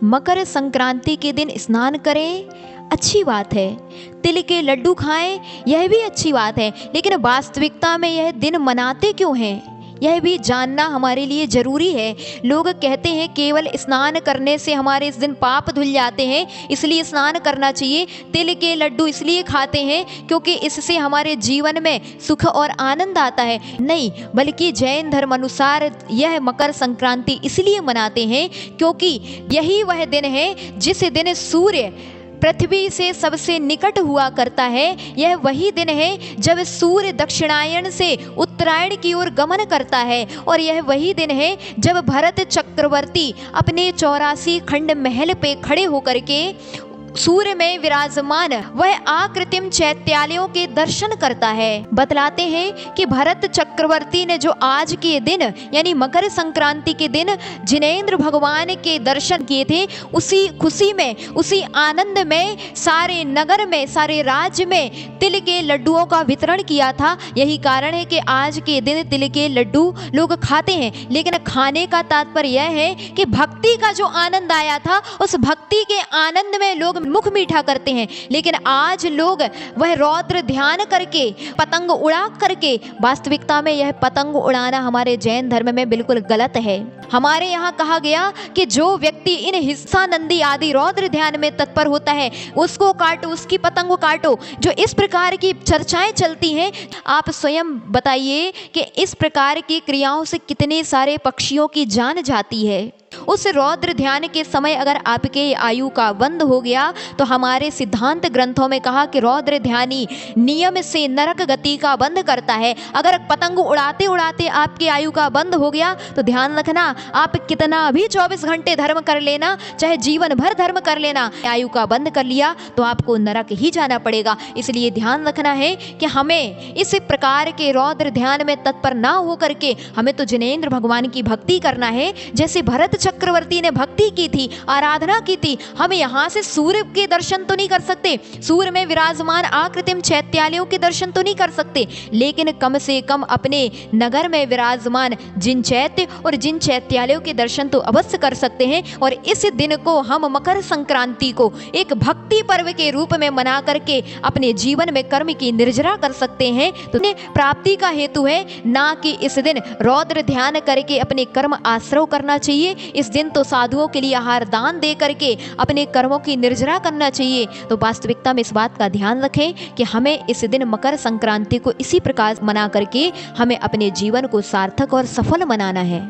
मकर संक्रांति के दिन स्नान करें, अच्छी बात है। तिल के लड्डू खाएं, यह भी अच्छी बात है। लेकिन वास्तविकता में यह दिन मनाते क्यों हैं, यह भी जानना हमारे लिए ज़रूरी है। लोग कहते हैं केवल स्नान करने से हमारे इस दिन पाप धुल जाते हैं, इसलिए स्नान करना चाहिए। तिल के लड्डू इसलिए खाते हैं क्योंकि इससे हमारे जीवन में सुख और आनंद आता है। नहीं, बल्कि जैन धर्म अनुसार यह मकर संक्रांति इसलिए मनाते हैं क्योंकि यही वह दिन है जिस दिन सूर्य पृथ्वी से सबसे निकट हुआ करता है। यह वही दिन है जब सूर्य दक्षिणायन से उत्तरायण की ओर गमन करता है, और यह वही दिन है जब भरत चक्रवर्ती अपने 84 खंड महल पे खड़े होकर के सूर्य में विराजमान वह आकृतिम चैत्यालयों के दर्शन करता है। बतलाते हैं कि भरत चक्रवर्ती ने जो आज के दिन यानी मकर संक्रांति के दिन जिनेंद्र भगवान के दर्शन किए थे, उसी खुशी में, उसी आनंद में सारे नगर में, सारे राज्य में तिल के लड्डुओं का वितरण किया था। यही कारण है कि आज के दिन तिल के लड्डू लोग खाते हैं। लेकिन खाने का तात्पर्य यह है कि भक्ति का जो आनंद आया था, उस भक्ति के आनंद में लोग मुख मीठा करते हैं। लेकिन आज लोग वह रौद्र ध्यान करके, पतंग उड़ा करके, वास्तविकता में यह पतंग उड़ाना हमारे जैन धर्म में बिल्कुल गलत है। हमारे यहाँ कहा गया कि जो व्यक्ति इन हिस्सानंदी आदि रौद्र ध्यान में तत्पर होता है उसको काटो, उसकी पतंग को काटो। जो इस प्रकार की चर्चाएं चलती हैं, आप स्वयं बताइए कि इस प्रकार की क्रियाओं से कितने सारे पक्षियों की जान जाती है। उस रौद्र ध्यान के समय अगर आपके आयु का बंद हो गया तो हमारे सिद्धांत ग्रंथों में कहा कि रौद्र ध्यानी नियम से नरक गति का बंद करता है। अगर पतंग उड़ाते उड़ाते आपकी आयु का बंद हो गया तो ध्यान रखना, आप कितना भी 24 घंटे धर्म कर लेना, चाहे जीवन भर धर्म कर लेना, आयु का बंद कर लिया तो आपको नरक ही जाना पड़ेगा। इसलिए ध्यान रखना है कि हमें इस प्रकार के रौद्र ध्यान में तत्पर ना हो करके हमें तो जिनेंद्र भगवान की भक्ति करना है। जैसे भरत चक्रवर्ती ने भक्ति की थी, आराधना की थी। हम यहाँ से सूर्य के दर्शन तो नहीं कर सकते, सूर्य में विराजमान आकृतिम चैत्यालयों के दर्शन तो नहीं कर सकते, लेकिन कम से कम अपने नगर में विराजमान जिन चैत्य और जिन चैत्यालयों के दर्शन तो अवश्य कर सकते हैं। और इस दिन को हम मकर संक्रांति को एक भक्ति पर्व के रूप में मना करके अपने जीवन में कर्म की निर्जरा कर सकते हैं। तो प्राप्ति का हेतु है, ना कि इस दिन रौद्र ध्यान करके अपने कर्म आश्रव करना चाहिए। इस दिन तो साधुओं के लिए आहार दान दे करके अपने कर्मों की निर्जरा करना चाहिए। तो वास्तविकता में इस बात का ध्यान रखें कि हमें इस दिन मकर संक्रांति को इसी प्रकार मना करके हमें अपने जीवन को सार्थक और सफल बनाना है।